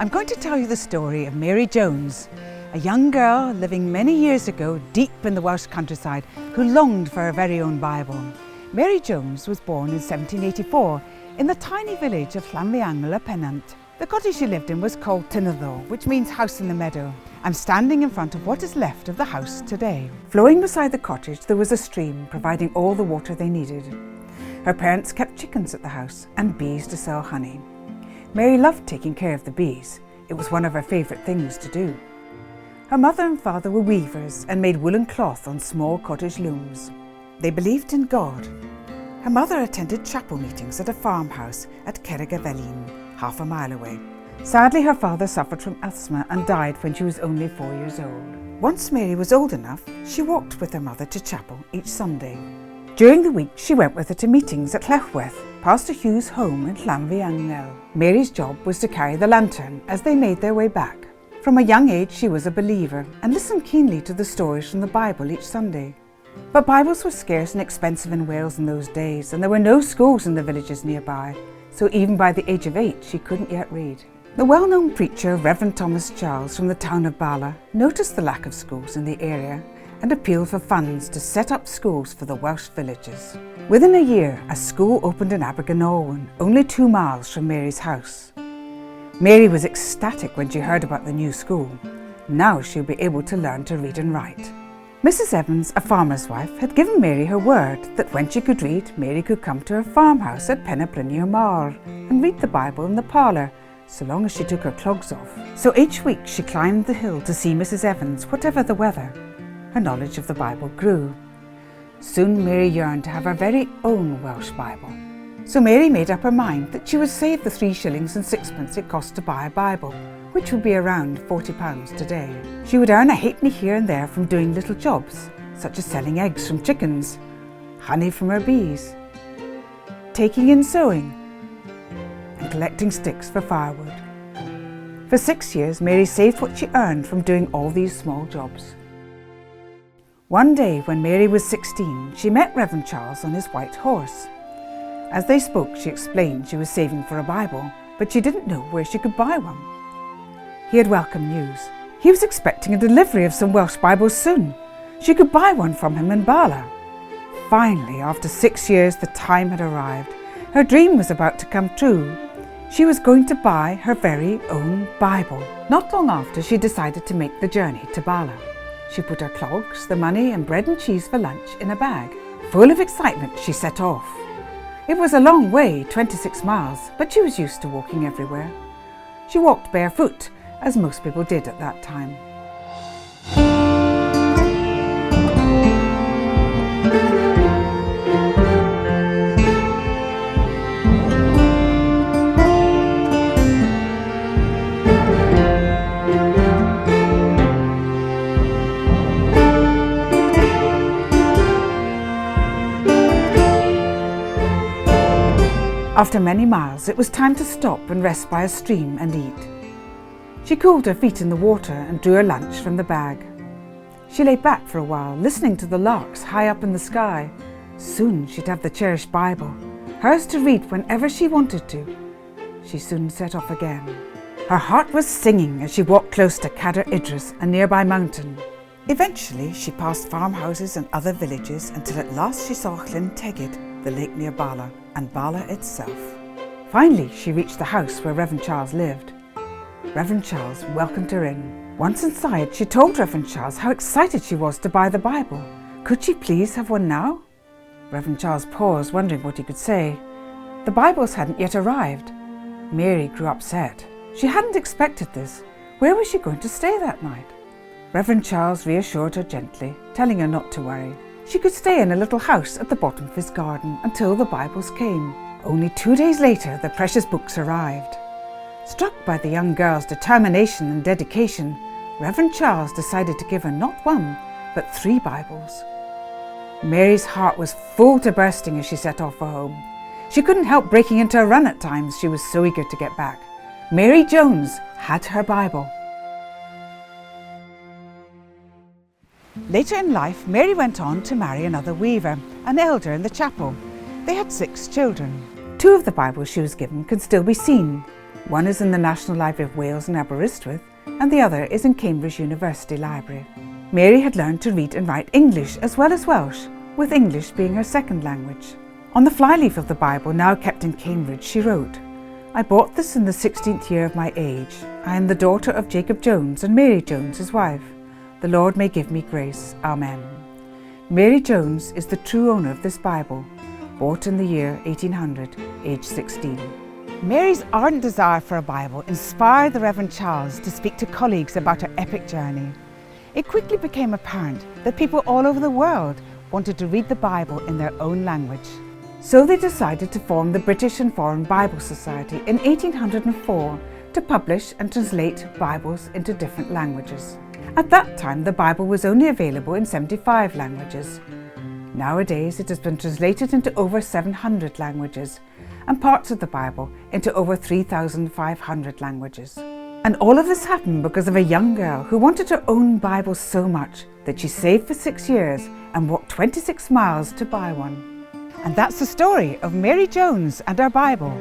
I'm going to tell you the story of Mary Jones, a young girl living many years ago deep in the Welsh countryside who longed for her very own Bible. Mary Jones was born in 1784 in the tiny village of Llanfihangel y Pennant. The cottage she lived in was called Tynyddo, which means house in the meadow. I'm standing in front of what is left of the house today. Flowing beside the cottage there was a stream providing all the water they needed. Her parents kept chickens at the house and bees to sell honey. Mary loved taking care of the bees. It was one of her favourite things to do. Her mother and father were weavers and made woolen cloth on small cottage looms. They believed in God. Her mother attended chapel meetings at a farmhouse at Cerrig-y-Velin, half a mile away. Sadly, her father suffered from asthma and died when she was only 4 years old. Once Mary was old enough, she walked with her mother to chapel each Sunday. During the week, she went with her to meetings at Llechwedd, Pastor Hugh's home in Llanfihangel. Mary's job was to carry the lantern as they made their way back. From a young age, she was a believer and listened keenly to the stories from the Bible each Sunday. But Bibles were scarce and expensive in Wales in those days, and there were no schools in the villages nearby, so even by the age of 8, she couldn't yet read. The well-known preacher, Reverend Thomas Charles from the town of Bala, noticed the lack of schools in the area and appealed for funds to set up schools for the Welsh villages. Within a year, a school opened in Abergynolwyn, only 2 miles from Mary's house. Mary was ecstatic when she heard about the new school. Now she'll be able to learn to read and write. Mrs. Evans, a farmer's wife, had given Mary her word that when she could read, Mary could come to her farmhouse at Pennabryn Mawr and read the Bible in the parlour, so long as she took her clogs off. So each week she climbed the hill to see Mrs. Evans, whatever the weather. Her knowledge of the Bible grew. Soon Mary yearned to have her very own Welsh Bible. So Mary made up her mind that she would save the 3 shillings and 6pence it cost to buy a Bible, which would be around £40 today. She would earn a halfpenny here and there from doing little jobs, such as selling eggs from chickens, honey from her bees, taking in sewing, and collecting sticks for firewood. For 6 years, Mary saved what she earned from doing all these small jobs. One day, when Mary was 16, she met Reverend Charles on his white horse. As they spoke, she explained she was saving for a Bible, but she didn't know where she could buy one. He had welcome news. He was expecting a delivery of some Welsh Bibles soon. She could buy one from him in Bala. Finally, after 6 years, the time had arrived. Her dream was about to come true. She was going to buy her very own Bible. Not long after, she decided to make the journey to Bala. She put her clogs, the money and bread and cheese for lunch in a bag. Full of excitement, she set off. It was a long way, 26 miles, but she was used to walking everywhere. She walked barefoot, as most people did at that time. After many miles, it was time to stop and rest by a stream and eat. She cooled her feet in the water and drew her lunch from the bag. She lay back for a while, listening to the larks high up in the sky. Soon she'd have the cherished Bible, hers to read whenever she wanted to. She soon set off again. Her heart was singing as she walked close to Cadair Idris, a nearby mountain. Eventually, she passed farmhouses and other villages until at last she saw Llyn Tegid, the lake near Bala, and Bala itself. Finally, she reached the house where Reverend Charles lived. Reverend Charles welcomed her in. Once inside, she told Reverend Charles how excited she was to buy the Bible. Could she please have one now? Reverend Charles paused, wondering what he could say. The Bibles hadn't yet arrived. Mary grew upset. She hadn't expected this. Where was she going to stay that night? Reverend Charles reassured her gently, telling her not to worry. She could stay in a little house at the bottom of his garden until the Bibles came. Only 2 days later, the precious books arrived. Struck by the young girl's determination and dedication, Reverend Charles decided to give her not 1, but 3 Bibles. Mary's heart was full to bursting as she set off for home. She couldn't help breaking into a run at times, she was so eager to get back. Mary Jones had her Bible. Later in life, Mary went on to marry another weaver, an elder in the chapel. They had 6 children. 2 of the Bibles she was given can still be seen. One is in the National Library of Wales in Aberystwyth, and the other is in Cambridge University Library. Mary had learned to read and write English as well as Welsh, with English being her second language. On the flyleaf of the Bible, now kept in Cambridge, she wrote, "I bought this in the 16th year of my age. I am the daughter of Jacob Jones and Mary Jones, his wife. The Lord may give me grace. Amen." Mary Jones is the true owner of this Bible, bought in the year 1800, age 16. Mary's ardent desire for a Bible inspired the Reverend Charles to speak to colleagues about her epic journey. It quickly became apparent that people all over the world wanted to read the Bible in their own language. So they decided to form the British and Foreign Bible Society in 1804 to publish and translate Bibles into different languages. At that time, the Bible was only available in 75 languages. Nowadays, it has been translated into over 700 languages, and parts of the Bible into over 3,500 languages. And all of this happened because of a young girl who wanted her own Bible so much that she saved for 6 years and walked 26 miles to buy one. And that's the story of Mary Jones and her Bible.